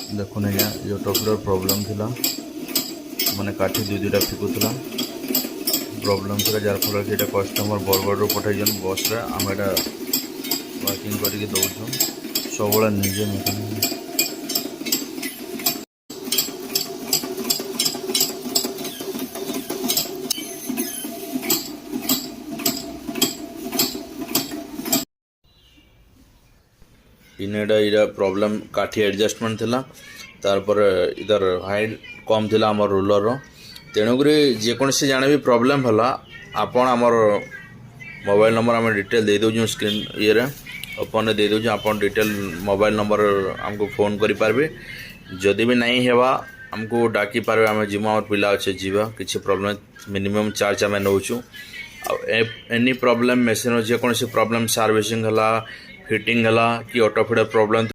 देखुन आज्ञा ये ऑटोफिडर प्रोब्लेम थिला माने काठी दुई दुईटा फिकुला प्रोब्लेम था जार फल कि कस्टमर बरगढ़ पठाई बस रे आम एटा वर्किंग करके दौन सब निजे मेकानिक इनेटा इरा प्रॉब्लम काठी एडजस्टमेंट थिला तारपर इधर हाइट कम थिला हमर रोलर रो तेणुक जेकोसी जाने भी प्रॉब्लम हला आपण हमर मोबाइल नंबर आम डिटेल दे दो स्क्रीन ये ओपन दे दो आप डिटेल मोबाइल नंबर हमको फोन करि पारबे जदि भी नहीं हेवा हमको डाकी पारबे आम जिमु आम पिला अच्छे जीवा किसी प्रॉब्लम मिनिमम चार्ज आम नौचु एनी प्रॉब्लम मेसीन जेकोसी प्रॉब्लम सर्विसिंग हला फिटिंग हला कि ऑटोफिडर प्रॉब्लम